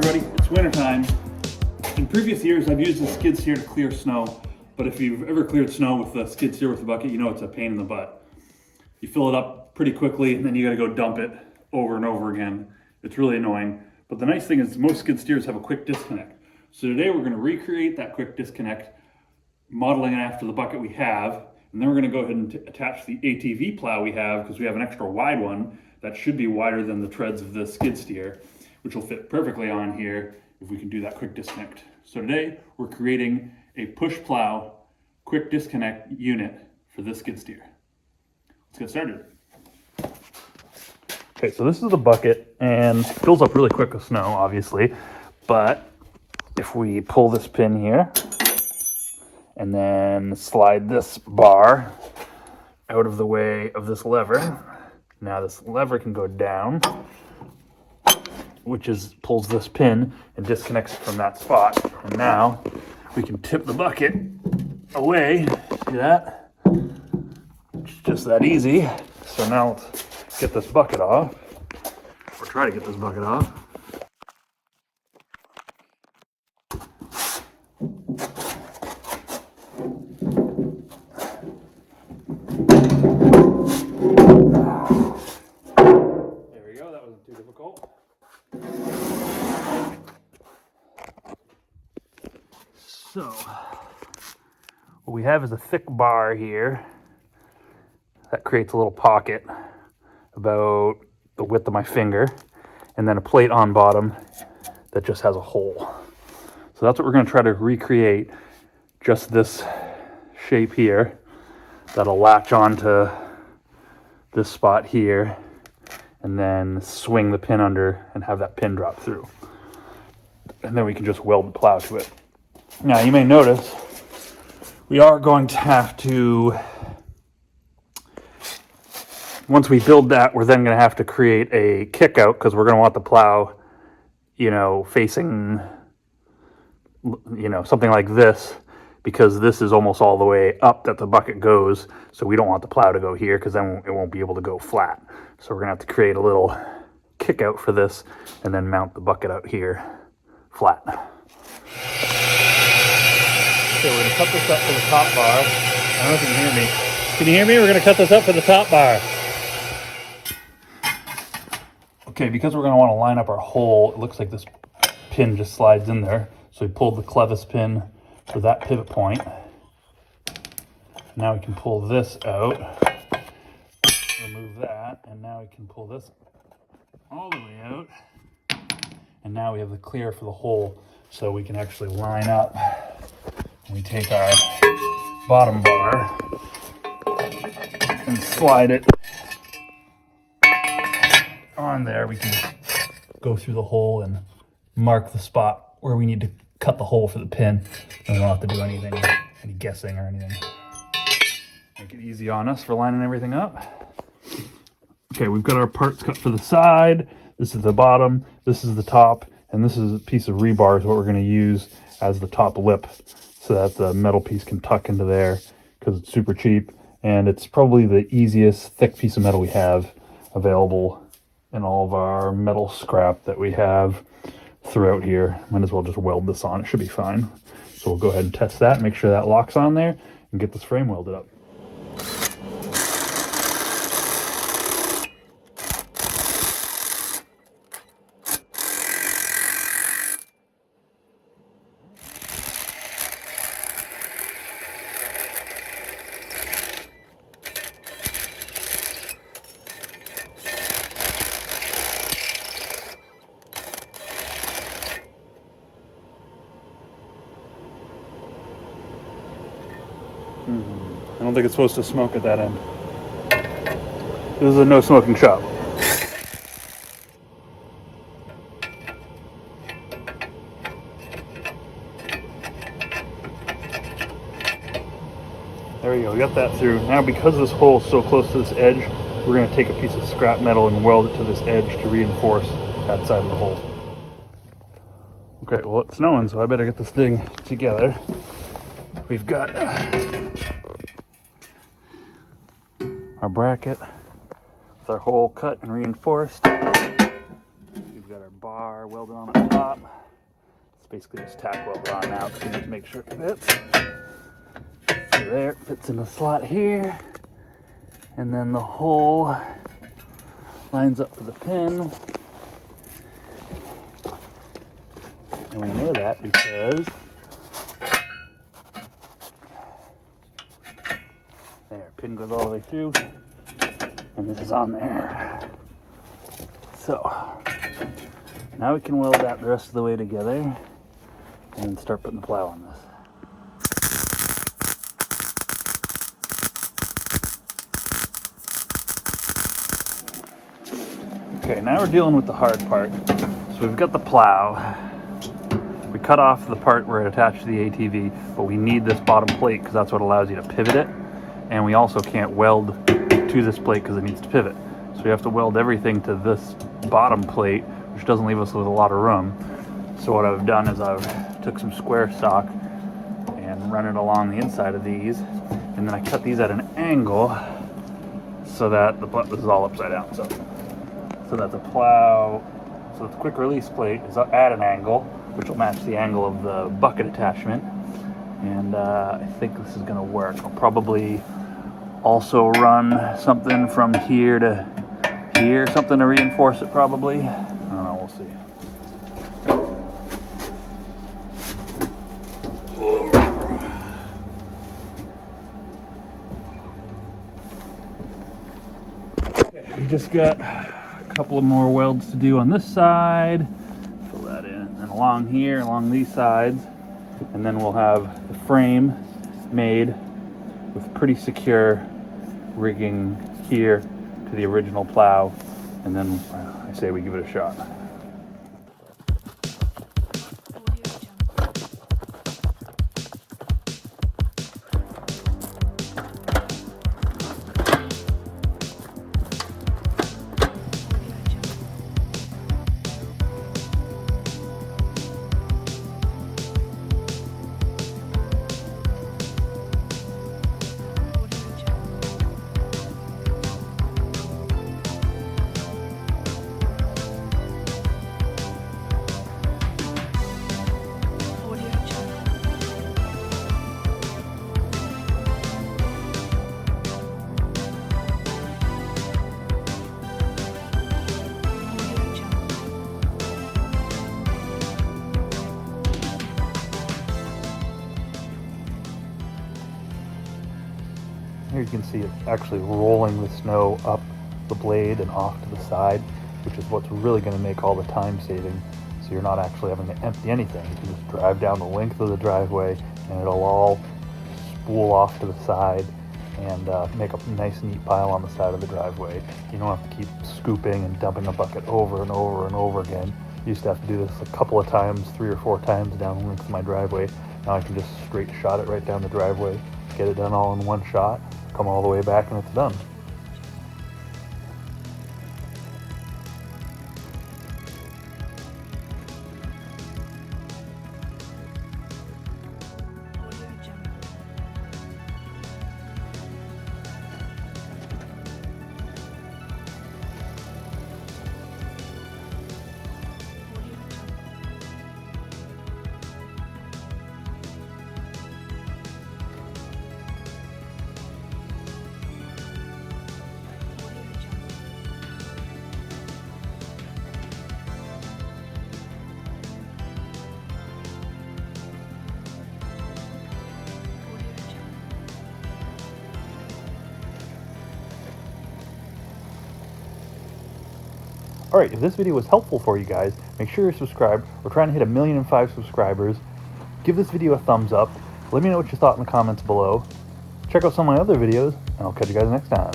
everybody, it's wintertime. In previous years, I've used the skid steer to clear snow, but if you've ever cleared snow with the skid steer with the bucket, you know it's a pain in the butt. You fill it up pretty quickly and then you gotta go dump it over and over again. It's really annoying. But the nice thing is most skid steers have a quick disconnect. So today we're gonna recreate that quick disconnect, modeling it after the bucket we have, and then we're gonna go ahead and attach the ATV plow we have, because we have an extra wide one that should be wider than the treads of the skid steer, which will fit perfectly on here if we can do that quick disconnect. So today we're creating a push plow quick disconnect unit for this skid steer. Let's get started. Okay, so this is the bucket and it fills up really quick with snow, obviously, but if we pull this pin here and then slide this bar out of the way of this lever, now this lever can go down, which pulls this pin and disconnects it from that spot. And now we can tip the bucket away. See that? It's just that easy. So now let's get this bucket off, or try to get this bucket off. There we go, that wasn't too difficult. So, what we have is a thick bar here that creates a little pocket about the width of my finger, and then a plate on bottom that just has a hole. So that's what we're going to try to recreate, just this shape here that'll latch onto this spot here and then swing the pin under and have that pin drop through. And then we can just weld the plow to it. Now you may notice we are going to have to, once we build that, we're then going to have to create a kick out, because we're going to want the plow, facing, something like this, because this is almost all the way up that the bucket goes. So we don't want the plow to go here, because then it won't be able to go flat. So we're going to have to create a little kick out for this and then mount the bucket out here flat. Okay, we're going to cut this up for the top bar. I don't know if you can hear me. Can you hear me? We're going to cut this up for the top bar. Okay, because we're going to want to line up our hole, it looks like this pin just slides in there. So we pulled the clevis pin for that pivot point. Now we can pull this out, remove that, and now we can pull this all the way out. And now we have the clear for the hole, so we can actually line up. We take our bottom bar and slide it on there. We can go through the hole and mark the spot where we need to cut the hole for the pin, and we don't have to do any guessing or anything. Make it easy on us for lining everything up. Okay, we've got our parts cut for the side. This is the bottom, this is the top, and this is a piece of rebar is what we're going to use as the top lip, so that the metal piece can tuck into there, because it's super cheap, and it's probably the easiest thick piece of metal we have available in all of our metal scrap that we have throughout here. Might as well just weld this on, it should be fine. So we'll go ahead and test that, make sure that locks on there, and get this frame welded up. I don't think it's supposed to smoke at that end. This is a no smoking shop. There we go, we got that through. Now because this hole is so close to this edge, we're going to take a piece of scrap metal and weld it to this edge to reinforce that side of the hole. Okay, well it's snowing, so I better get this thing together. We've got our bracket with our hole cut and reinforced. We've got our bar welded on the top. It's basically just tack welded on now, so we need to make sure it fits. So there, it fits in the slot here. And then the hole lines up for the pin. And we know that because there, pin goes all the way through, and this is on there. So now we can weld that the rest of the way together and start putting the plow on this. Okay, now we're dealing with the hard part. So we've got the plow. We cut off the part where it attached to the ATV, but we need this bottom plate because that's what allows you to pivot it. And we also can't weld to this plate because it needs to pivot. So we have to weld everything to this bottom plate, which doesn't leave us with a lot of room. So what I've done is I've took some square stock and run it along the inside of these, and then I cut these at an angle so that this is all upside down. So that the plow, so the quick release plate is at an angle, which will match the angle of the bucket attachment. And I think this is gonna work. I'll probably also run something from here to here, something to reinforce it probably. I don't know, we'll see. Okay, we just got a couple of more welds to do on this side. Fill that in. And along here, along these sides. And then we'll have the frame made with pretty secure rigging here to the original plow. And then I say we give it a shot. Here you can see it actually rolling the snow up the blade and off to the side, which is what's really going to make all the time saving. So you're not actually having to empty anything. You can just drive down the length of the driveway and it'll all spool off to the side and make a nice neat pile on the side of the driveway. You don't have to keep scooping and dumping a bucket over and over and over again. I used to have to do this a couple of times, 3 or 4 times down the length of my driveway. Now I can just straight shot it right down the driveway, get it done all in one shot, come all the way back, and it's done. Alright, if this video was helpful for you guys, make sure you're subscribed. We're trying to hit 1,000,005 subscribers. Give this video a thumbs up. Let me know what you thought in the comments below. Check out some of my other videos, and I'll catch you guys next time.